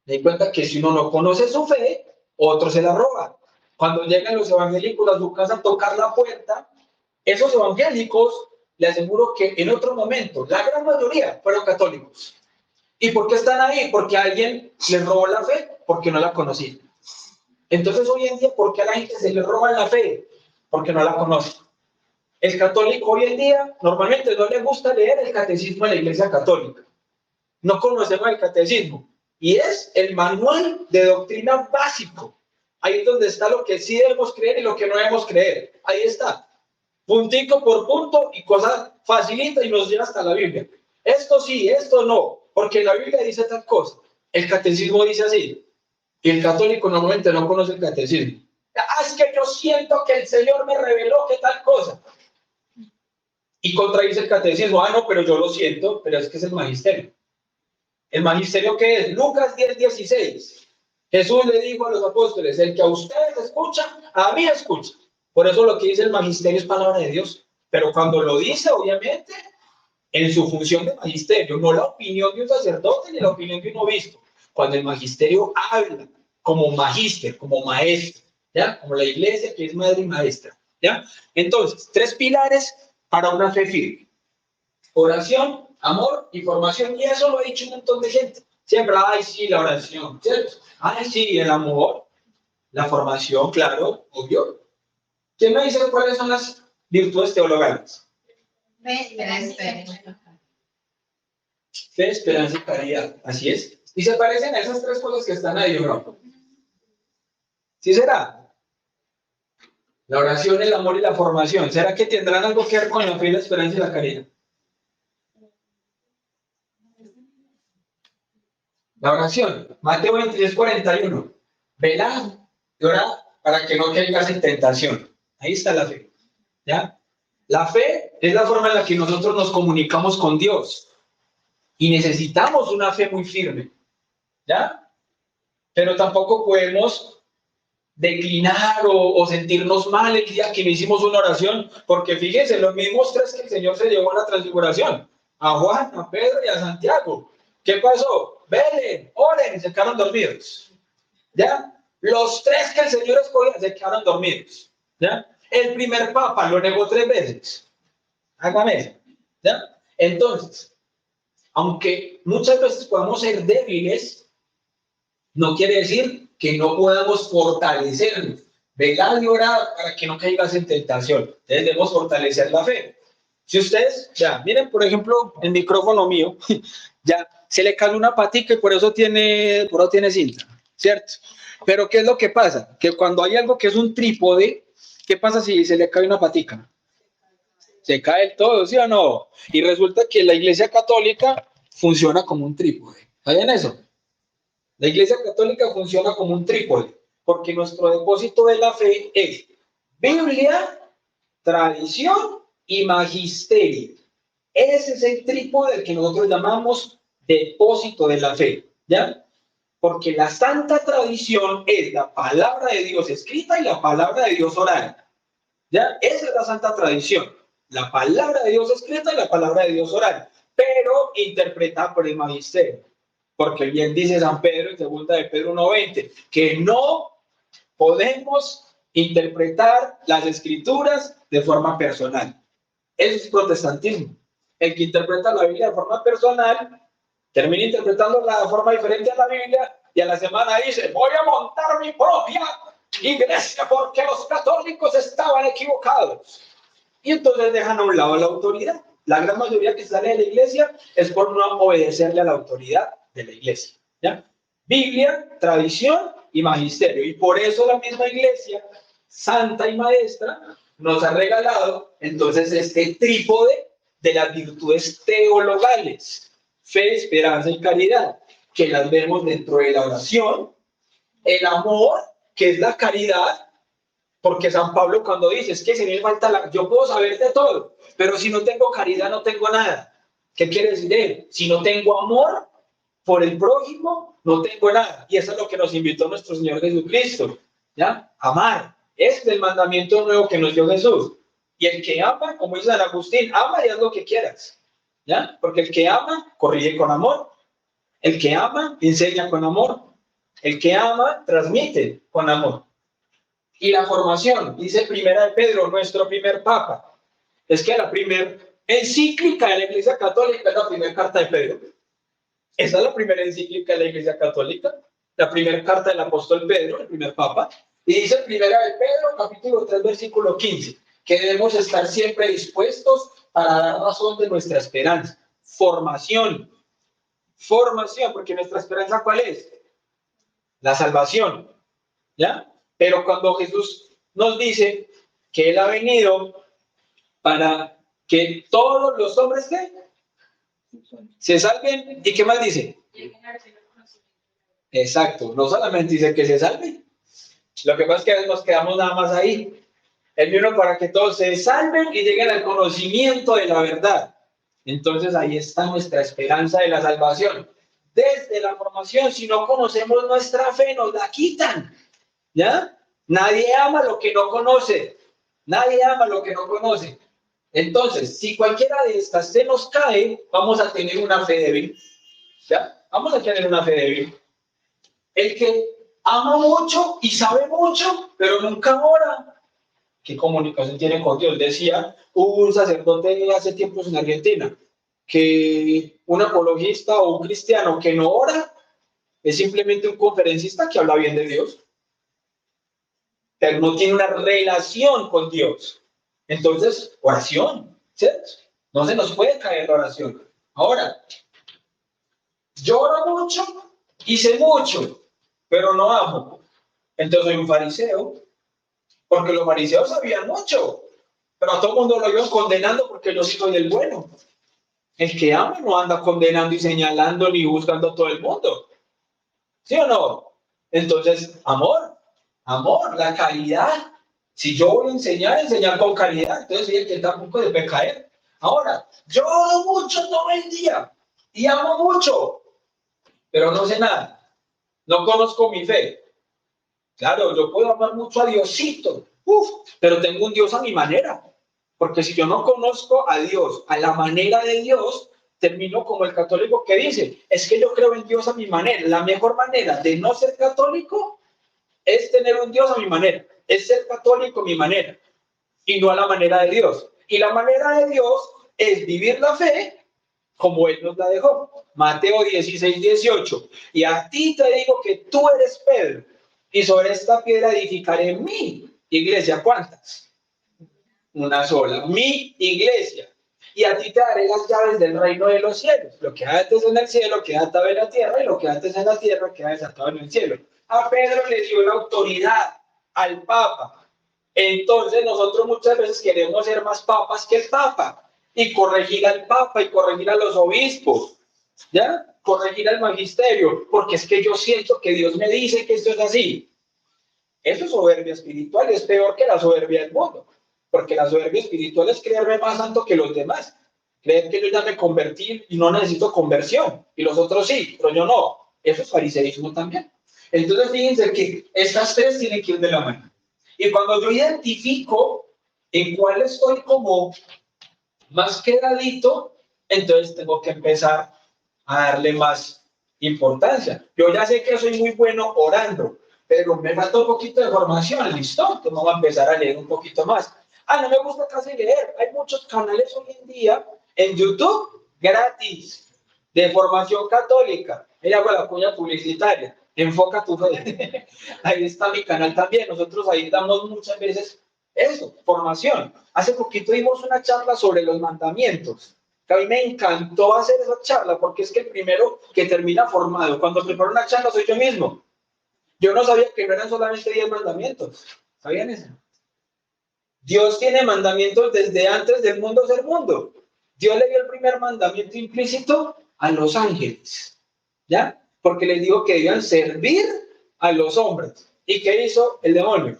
Me di cuenta que si uno no conoce su fe, otro se la roba. Cuando llegan los evangélicos a su casa a tocar la puerta, esos evangélicos, le aseguro que en otro momento, la gran mayoría fueron católicos. ¿Y por qué están ahí? Porque alguien les robó la fe, porque no la conocía. Entonces hoy en día, ¿por qué a la gente se le roba la fe? Porque no la conoce. El católico hoy en día normalmente no le gusta leer el catecismo de la Iglesia Católica. No conocemos el catecismo. Y es el manual de doctrina básico. Ahí es donde está lo que sí debemos creer y lo que no debemos creer. Ahí está. Puntico por punto y cosa facilita y nos lleva hasta la Biblia. Esto sí, esto no, porque la Biblia dice tal cosa. El catecismo dice así. Y el católico normalmente no conoce el catecismo. Es que yo siento que el Señor me reveló que tal cosa. Y contradice el catecismo. No, pero yo lo siento, pero es que es el magisterio. ¿El magisterio qué es? Lucas 10:16. Jesús le dijo a los apóstoles, el que a ustedes escucha, a mí escucha. Por eso lo que dice el magisterio es palabra de Dios. Pero cuando lo dice, obviamente, en su función de magisterio, no la opinión de un sacerdote ni la opinión de un obispo. Cuando el magisterio habla como magíster, como maestro, ¿ya? Como la iglesia que es madre y maestra, ¿ya? Entonces, 3 pilares para una fe firme. Oración, amor y formación. Y eso lo ha dicho un montón de gente. Siempre, ay, sí, la oración, ¿cierto? Ay, sí, el amor, la formación, claro, obvio. ¿Quién me dice cuáles son las virtudes teologales? Fe, esperanza y caridad. Así es. Y se parecen a esas 3 cosas que están ahí, ¿no? ¿Sí será? La oración, el amor y la formación. ¿Será que tendrán algo que ver con la fe, la esperanza y la caridad? La oración, Mateo 23:41. Velad y orad para que no caigas en tentación. Ahí está la fe. ¿Ya? La fe es la forma en la que nosotros nos comunicamos con Dios. Y necesitamos una fe muy firme. ¿Ya? Pero tampoco podemos declinar o sentirnos mal el día que no hicimos una oración, porque fíjense, los mismos 3 que el Señor se llevó a la transfiguración, a Juan, a Pedro y a Santiago. ¿Qué pasó? Velen, oren, se quedaron dormidos. ¿Ya? Los 3 que el Señor escogió se quedaron dormidos. ¿Ya? El primer papa lo negó 3 veces. Hágame eso. ¿Ya? Entonces, aunque muchas veces podamos ser débiles, no quiere decir que no podamos fortalecernos. Velar y orar para que no caigas en tentación. Entonces debemos fortalecer la fe. Si ustedes, ya, miren, por ejemplo, el micrófono mío, ya se le cae una patica y por eso tiene cinta, ¿cierto? Pero ¿qué es lo que pasa? Que cuando hay algo que es un trípode, ¿qué pasa si se le cae una patica? Se cae el todo, ¿sí o no? Y resulta que la Iglesia Católica funciona como un trípode. ¿Saben eso? La Iglesia Católica funciona como un trípode, porque nuestro depósito de la fe es Biblia, tradición y magisterio. Ese es el trípode que nosotros llamamos depósito de la fe, ¿ya? Porque la santa tradición es la palabra de Dios escrita y la palabra de Dios oral, ¿ya? Esa es la santa tradición, la palabra de Dios escrita y la palabra de Dios oral, pero interpretada por el magisterio. Porque bien dice San Pedro en 2 de Pedro 1:20, que no podemos interpretar las escrituras de forma personal. Eso es protestantismo. El que interpreta la Biblia de forma personal termina interpretándola de forma diferente a la Biblia y a la semana dice, voy a montar mi propia iglesia porque los católicos estaban equivocados. Y entonces dejan a un lado la autoridad. La gran mayoría que sale de la iglesia es por no obedecerle a la autoridad de la iglesia. ¿Ya? Biblia, tradición y magisterio. Y por eso la misma iglesia, santa y maestra, nos ha regalado entonces este trípode de las virtudes teologales, fe, esperanza y caridad, que las vemos dentro de la oración, el amor, que es la caridad, porque San Pablo cuando dice, es que si me falta yo puedo saber de todo, pero si no tengo caridad no tengo nada. ¿Qué quiere decir él? Si no tengo amor por el prójimo, no tengo nada. Y eso es lo que nos invitó nuestro Señor Jesucristo, ¿ya? Amar. Este es el mandamiento nuevo que nos dio Jesús. Y el que ama, como dice San Agustín, ama y haz lo que quieras, ¿ya? Porque el que ama, corrige con amor. El que ama, enseña con amor. El que ama, transmite con amor. Y la formación, dice Primera de Pedro, nuestro primer papa. Es que la primera encíclica de la Iglesia Católica es la primera carta de Pedro. Esa es la primera encíclica de la Iglesia Católica, la primera carta del apóstol Pedro, el primer papa. Y dice Primera de Pedro, capítulo 3, versículo 15, que debemos estar siempre dispuestos para dar razón de nuestra esperanza. Formación, porque nuestra esperanza, ¿cuál es? La salvación, ¿ya? Pero cuando Jesús nos dice que Él ha venido para que todos los hombres ¿qué? Se salven, ¿y qué más dice? Exacto, no solamente dice que se salven, lo que pasa es que a veces nos quedamos nada más ahí. Él vino para que todos se salven y lleguen al conocimiento de la verdad. Entonces ahí está nuestra esperanza de la salvación. Desde la formación, si no conocemos nuestra fe, nos la quitan. ¿Ya? Nadie ama lo que no conoce. Nadie ama lo que no conoce. Entonces, si cualquiera de estas se nos cae, vamos a tener una fe débil. ¿Ya? Vamos a tener una fe débil. El que ama mucho y sabe mucho, pero nunca ora. ¿Qué comunicación tiene con Dios? Decía un sacerdote hace tiempos en Argentina que un apologista o un cristiano que no ora es simplemente un conferencista que habla bien de Dios, pero no tiene una relación con Dios. Entonces, oración, ¿cierto? No se nos puede caer la oración. Ahora, yo oro mucho y sé mucho, pero no amo. Entonces soy un fariseo, porque los fariseos sabían mucho, pero a todo el mundo lo iban condenando porque yo sí soy el bueno. El que ama no anda condenando y señalando ni buscando a todo el mundo. ¿Sí o no? Entonces, amor, la caridad. Si yo voy a enseñar con caridad, entonces sí, que tampoco debe caer. Ahora, yo oro mucho todo el día y amo mucho, pero no sé nada. No conozco mi fe. Claro, yo puedo amar mucho a Diosito, pero tengo un Dios a mi manera. Porque si yo no conozco a Dios a la manera de Dios, termino como el católico que dice, es que yo creo en Dios a mi manera. La mejor manera de no ser católico es tener un Dios a mi manera, es ser católico a mi manera y no a la manera de Dios. Y la manera de Dios es vivir la fe como Él nos la dejó. Mateo 16, 18. Y a ti te digo que tú eres Pedro, y sobre esta piedra edificaré mi iglesia. ¿Cuántas? Una sola. Mi iglesia. Y a ti te daré las llaves del reino de los cielos. Lo que antes en el cielo queda atado en la tierra, y lo que antes en la tierra queda desatado en el cielo. A Pedro le dio la autoridad al Papa. Entonces nosotros muchas veces queremos ser más papas que el Papa y corregir al Papa y corregir a los obispos, ¿ya? Corregir al magisterio, porque es que yo siento que Dios me dice que esto es así. Eso es soberbia espiritual, es peor que la soberbia del mundo, porque la soberbia espiritual es creerme más santo que los demás, creer que yo ya me convertí y no necesito conversión, y los otros sí, pero yo no. Eso es fariseísmo también. Entonces fíjense que estas tres tienen que ir de la mano. Y cuando yo identifico en cuál estoy como más quedadito, entonces tengo que empezar a darle más importancia. Yo ya sé que soy muy bueno orando, pero me falta un poquito de formación, listo, entonces vamos a empezar a leer un poquito más. No me gusta casi leer, hay muchos canales hoy en día en YouTube gratis de formación católica. Mira, hago la cuña publicitaria, enfoca tu fe. Ahí está mi canal también, nosotros ahí damos muchas veces eso, formación. Hace poquito dimos una charla sobre los mandamientos. Que a mí me encantó hacer esa charla porque es que el primero que termina formado, cuando preparo una charla soy yo mismo. Yo no sabía que no eran solamente 10 mandamientos. ¿Sabían eso? Dios tiene mandamientos desde antes del mundo ser mundo. Dios le dio el primer mandamiento implícito a los ángeles, ¿ya? Porque les dijo que debían servir a los hombres. ¿Y qué hizo el demonio?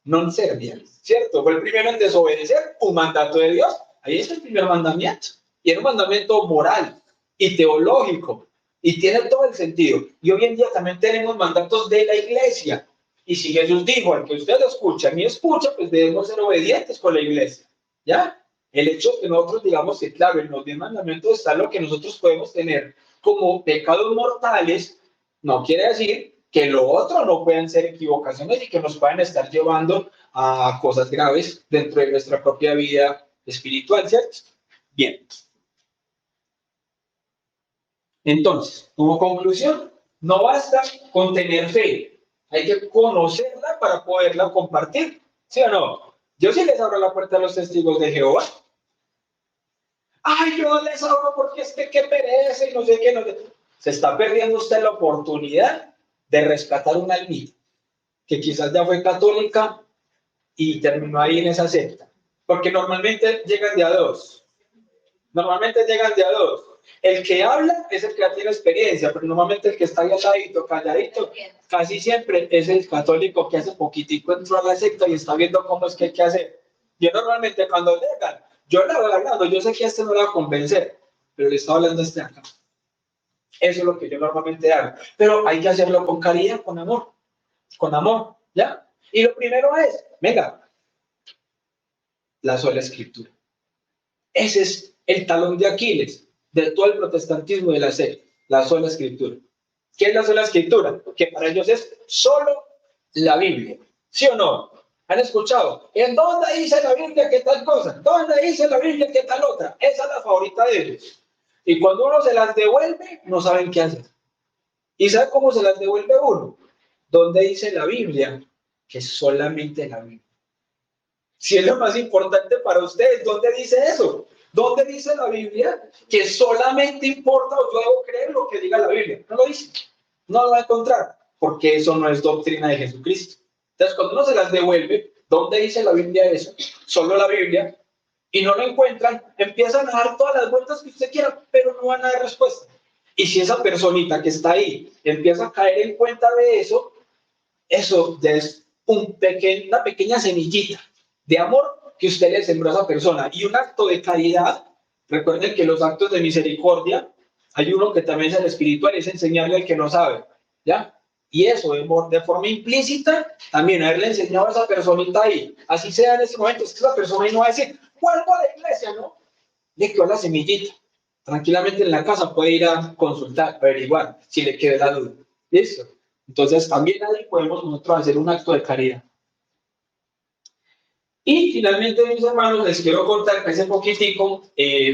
No servir, ¿cierto? Fue el primero en desobedecer un mandato de Dios. Ahí es el primer mandamiento. Y era un mandamiento moral y teológico. Y tiene todo el sentido. Y hoy en día también tenemos mandatos de la iglesia. Y si Jesús dijo, al que usted escucha, a mí escucha, pues debemos ser obedientes con la iglesia. ¿Ya? El hecho que nosotros digamos que, claro, en los 10 mandamientos está lo que nosotros podemos tener como pecados mortales, no quiere decir que lo otro no puedan ser equivocaciones y que nos puedan estar llevando a cosas graves dentro de nuestra propia vida espiritual, ¿cierto? Bien. Entonces, como conclusión, no basta con tener fe, hay que conocerla para poderla compartir, ¿sí o no? Yo sí les abro la puerta a los testigos de Jehová. Ay, yo no les abro porque es que qué pereza y no sé qué. No sé. Se está perdiendo usted la oportunidad de rescatar una almita que quizás ya fue católica y terminó ahí en esa secta. Porque normalmente llegan de a dos. Normalmente llegan de a dos. El que habla es el que ya tiene experiencia, pero normalmente el que está calladito, calladito, casi siempre es el católico que hace poquitico entró a la secta y está viendo cómo es que hay que hacer. Yo normalmente cuando llegan, yo le voy hablando, yo sé que a este no le va a convencer, pero le estoy hablando a este acá. Eso es lo que yo normalmente hago. Pero hay que hacerlo con caridad, con amor, ¿ya? Y lo primero es, venga, la sola escritura. Ese es el talón de Aquiles de todo el protestantismo de la secta, la sola escritura. ¿Qué es la sola escritura? Que para ellos es solo la Biblia. ¿Sí o no? ¿Han escuchado? ¿En dónde dice la Biblia que tal cosa? ¿Dónde dice la Biblia que tal otra? Esa es la favorita de ellos. Y cuando uno se las devuelve, no saben qué hacer. ¿Y sabe cómo se las devuelve uno? ¿Dónde dice la Biblia? Que solamente la Biblia. Si es lo más importante para ustedes, ¿dónde dice eso? ¿Dónde dice la Biblia que solamente importa o yo debo creer lo que diga la Biblia? No lo dice. No lo va a encontrar, porque eso no es doctrina de Jesucristo. Entonces, cuando uno se las devuelve, ¿dónde dice la Biblia eso? Solo la Biblia, y no lo encuentran, empiezan a dar todas las vueltas que usted quiera, pero no van a dar respuesta. Y si esa personita que está ahí empieza a caer en cuenta de eso, eso ya es una pequeña semillita de amor que usted le sembró a esa persona. Y un acto de caridad, recuerden que los actos de misericordia, hay uno que también es el espiritual, es enseñarle al que no sabe, ¿ya? Y eso, de forma implícita, también haberle enseñado a esa personita ahí, así sea en ese momento, es que esa persona ahí no va a decir, vuelvo a la iglesia, ¿no? Le quedó la semillita. Tranquilamente en la casa puede ir a consultar, averiguar si le queda la duda. ¿Listo? Entonces también ahí podemos nosotros hacer un acto de caridad. Y finalmente, mis hermanos, les quiero contar que hace poquitico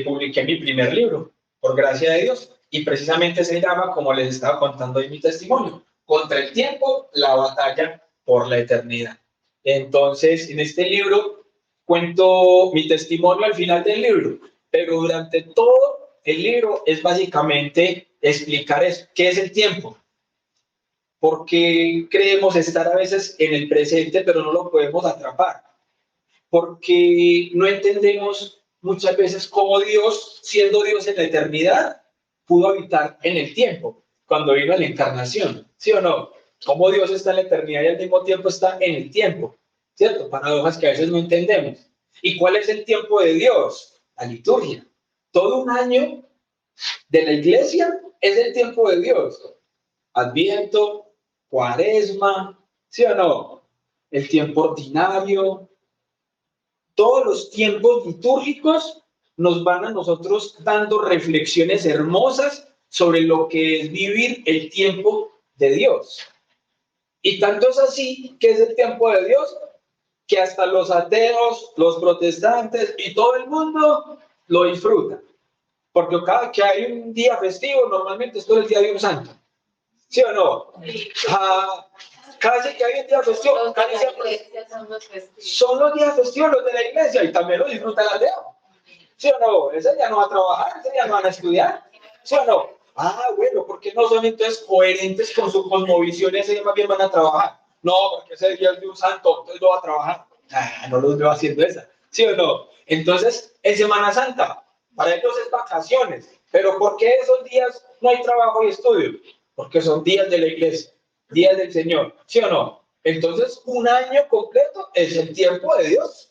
publiqué mi primer libro, por gracia de Dios, y precisamente se llama, como les estaba contando en mi testimonio, Contra el tiempo, la batalla por la eternidad. Entonces, en este libro cuento mi testimonio al final del libro, pero durante todo el libro es básicamente explicar eso, qué es el tiempo, porque creemos estar a veces en el presente, pero no lo podemos atrapar porque no entendemos muchas veces cómo Dios, siendo Dios en la eternidad, pudo habitar en el tiempo, cuando vino a la encarnación, ¿sí o no? Cómo Dios está en la eternidad y al mismo tiempo está en el tiempo, ¿cierto? Paradojas que a veces no entendemos. ¿Y cuál es el tiempo de Dios? La liturgia. Todo un año de la iglesia es el tiempo de Dios. Adviento, Cuaresma, ¿sí o no? El tiempo ordinario, todos los tiempos litúrgicos nos van a nosotros dando reflexiones hermosas sobre lo que es vivir el tiempo de Dios. Y tanto es así que es el tiempo de Dios que hasta los ateos, los protestantes y todo el mundo lo disfrutan. Porque cada que hay un día festivo, normalmente es todo el día de un santo. ¿Sí o no? Casi que hay un día festivo, casi siempre son los días festivos los de la iglesia y también lo disfruta el ateo. ¿Sí o no? Ese día no va a trabajar, ese día no van a estudiar. ¿Sí o no? Ah, bueno, ¿por qué no son entonces coherentes con su cosmovisión? Ese día más bien van a trabajar. No, porque ese día es de un santo, entonces no va a trabajar. Ah, no los veo haciendo esa. ¿Sí o no? Entonces, en Semana Santa, para ellos es vacaciones. Pero ¿por qué esos días no hay trabajo y estudio? Porque son días de la iglesia, días del Señor, ¿sí o no? Entonces, un año completo es el tiempo de Dios.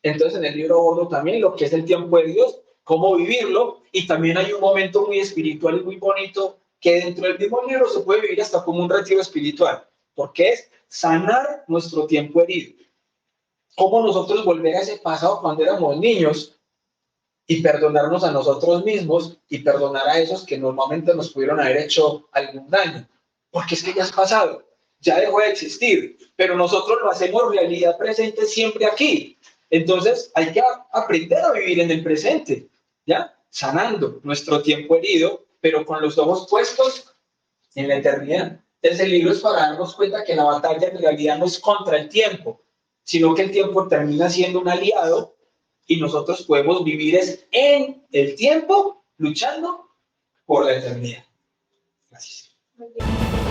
Entonces, en el libro abordo también lo que es el tiempo de Dios, cómo vivirlo, y también hay un momento muy espiritual y muy bonito que dentro del mismo libro se puede vivir hasta como un retiro espiritual, porque es sanar nuestro tiempo herido. Cómo nosotros volver a ese pasado cuando éramos niños y perdonarnos a nosotros mismos y perdonar a esos que normalmente nos pudieron haber hecho algún daño. porque es que ya es pasado, ya dejó de existir, pero nosotros lo hacemos realidad presente siempre aquí. Entonces hay que aprender a vivir en el presente, ¿ya? Sanando nuestro tiempo herido, pero con los ojos puestos en la eternidad. Entonces el libro es para darnos cuenta que la batalla en realidad no es contra el tiempo, sino que el tiempo termina siendo un aliado y nosotros podemos vivir es en el tiempo luchando por la eternidad. Gracias. Muy bien.